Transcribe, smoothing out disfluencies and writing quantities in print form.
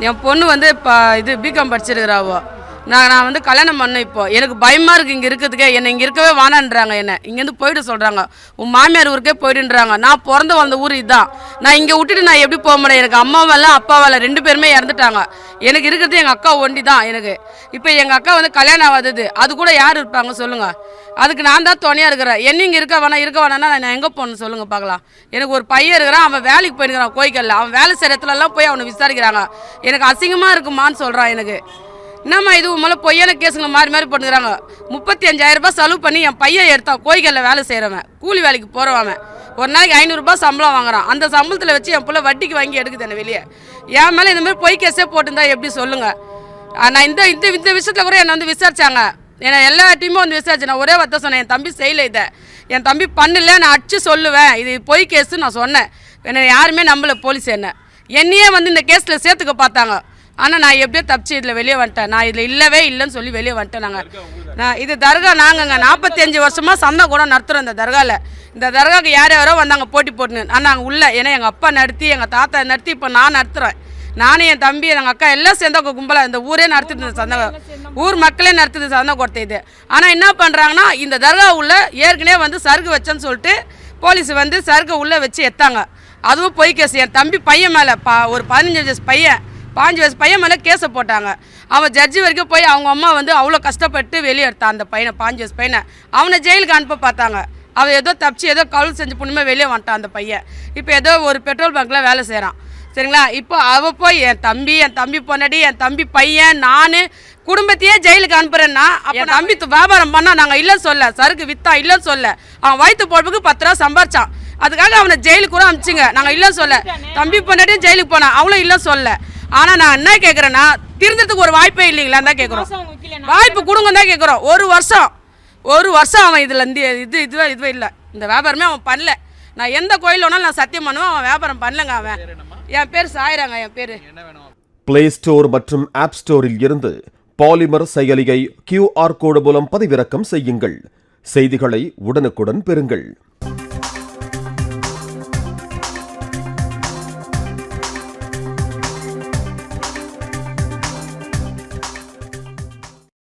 என் பொண்ணு வந்து இப்போ இது பிகாம் படிச்சிருக்கிறாவோ. நான் வந்து கல்யாணம் பண்ணேன். இப்போ எனக்கு பயமாக இருக்குது இங்கே இருக்கிறதுக்கே. என்னை இங்கே இருக்கவே வானான்றாங்க. என்னை இங்கேருந்து போய்ட்டு சொல்கிறாங்க, உன் மாமியார் ஊருக்கே போய்ட்டுன்றாங்க. நான் பிறந்து வந்த ஊர் இதுதான். நான் இங்கே விட்டுட்டு நான் எப்படி போக முடியும்? எனக்கு அம்மாவால அப்பாவால் 2 பேருமே இறந்துட்டாங்க. எனக்கு இருக்கிறது எங்கள் அக்கா ஒண்டி தான் எனக்கு. இப்போ எங்கள் அக்கா வந்து கல்யாணம் ஆகாதது, அது கூட யார் இருப்பாங்க சொல்லுங்கள்? அதுக்கு நான் தான் துணையாக இருக்கிறேன். என்ன இங்கே இருக்க வேணான்னா நான் எங்கே போகணும்னு சொல்லுங்கள் பார்க்கலாம். எனக்கு ஒரு பையன் இருக்கிறான், அவன் வேலைக்கு போயிருக்கிறான் கோயிக்கல்ல. அவன் வேலை செய்கிற இடத்துலலாம் போய் அவனை விசாரிக்கிறாங்க. எனக்கு அசிங்கமாக இருக்குமான்னு சொல்கிறான். எனக்கு என்னம்மா இது உண்மையில பொய்யான கேஸுங்க மாறி பண்ணுறாங்க. 35,000 ரூபாய் செலவு பண்ணி என் பையன் எடுத்தான். கோயிக்கல்ல வேலை செய்கிறவன், கூலி வேலைக்கு போகிறவன். ஒரு நாளைக்கு 500 ரூபாய் சம்பளம் வாங்குறான். அந்த சம்பளத்தில் வச்சு என் பிள்ளை வட்டிக்கு வாங்கி எடுக்குது என்ன வெளியே. என் மேலே இந்த மாதிரி பொய் கேஸே போட்டுருந்தா எப்படி சொல்லுங்கள்? நான் இந்த இந்த இந்த விஷயத்தில் கூட என்னை வந்து விசாரிச்சாங்க. என்னை எல்லா டீமும் வந்து விசாரிச்சு. நான் ஒரே வார்த்தை சொன்னேன், என் தம்பி செய்யலை இதை, என் தம்பி பண்ணல, நான் அடிச்சு சொல்லுவேன், இது பொய் கேஸு நான் சொன்னேன். என்னை யாருமே நம்பலை போலீஸ். என்னையே வந்து இந்த கேஸில் சேர்த்துக்க பார்த்தாங்க. ஆனால் நான் எப்படியோ தப்பிச்சு இதில் வெளியே வந்துட்டேன். நான் இதில் இல்லவே இல்லைன்னு சொல்லி வெளியே வந்துட்டேன். நான் இது தர்கா நாங்கங்க 45 வருஷமாக சந்தை கூட நடத்துகிறோம். இந்த தர்காவில், இந்த தர்காவுக்கு யாரோ வந்தாங்க போட்டி போட்டுன்னு. ஆனால் நாங்கள் உள்ள, ஏன்னா எங்கள் அப்பா நடத்தி எங்கள் தாத்தா நடத்தி இப்போ நான் நடத்துகிறேன். நானும் என் தம்பி எங்கள் அக்கா எல்லாம் சேர்ந்த கும்பலாக இந்த ஊரே நடத்துது. இந்த சந்தை ஊர் மக்களே நடத்துது சந்தை கொடுத்த இது. ஆனால் என்ன பண்ணுறாங்கன்னா, இந்த தர்கா உள்ள ஏற்கனவே வந்து சருகு வச்சேன்னு சொல்லிட்டு போலீஸ் வந்து சருகு உள்ளே வச்சு எத்தாங்க. அதுவும் பொய் கேஸ். என் தம்பி பையன் மேலே ஒரு 15 வயசு பையன் மேலே கேஸை போட்டாங்க. அவன் ஜட்ஜி வரைக்கும் போய் அவங்க அம்மா வந்து அவ்வளோ கஷ்டப்பட்டு வெளியே எடுத்தான் அந்த பையனை, 15 வயசு பையனை. அவனை ஜெயிலுக்கு அனுப்ப பார்த்தாங்க. அவன் ஏதோ தப்பிச்சு ஏதோ கவுல் செஞ்சு பொண்ணுமே வெளியே வந்துட்டான் அந்த பையன். இப்போ ஏதோ ஒரு பெட்ரோல் பங்க்கில் வேலை செய்கிறான். சரிங்களா? இப்போ அவள் போய் என் தம்பி பொன்னாடி, என் தம்பி பையன், நான் குடும்பத்தையே ஜெயிலுக்கு அனுப்புறேன்னா, என் தம்பி வியாபாரம் பண்ணால் நாங்கள் இல்லைன்னு சொல்ல, சருக்கு விற்றா இல்லைன்னு சொல்ல, அவன் வயிற்று பொழப்புக்கு 10 ரூபா சம்பாரிச்சான். அதுக்காக அவனை ஜெயிலுக்கு கூட அனுப்பிச்சிங்க. நாங்கள் இல்லைன்னு சொல்ல. தம்பி பொன்னாடியும் ஜெயிலுக்கு போனான், அவளும் இல்லைன்னு சொல்ல. ஆனால் நான் என்ன கேட்குறேன்னா, திருந்தறதுக்கு ஒரு வாய்ப்பே இல்லைங்களான்னு தான் கேட்குறோம். வாய்ப்பு கொடுங்க தான் கேட்குறோம். ஒரு வருஷம் அவன் இதில் இதுவே இல்லை, இந்த வியாபாரமே அவன் பண்ணல. நான் எந்த கோயில் வேணாலும் நான் சத்தியம் பண்ணுவேன், அவன் வியாபாரம் பண்ணலங்க. அவன் என் பேர் சாயிராங்க. என் பேர் பிளே ஸ்டோர் மற்றும் ஆப் ஸ்டோரில் இருந்து பாலிமர் செயலியை QR கோடு மூலம் பதிவிறக்கம் செய்யுங்கள். செய்திகளை உடனுக்குடன் பெறுங்கள்.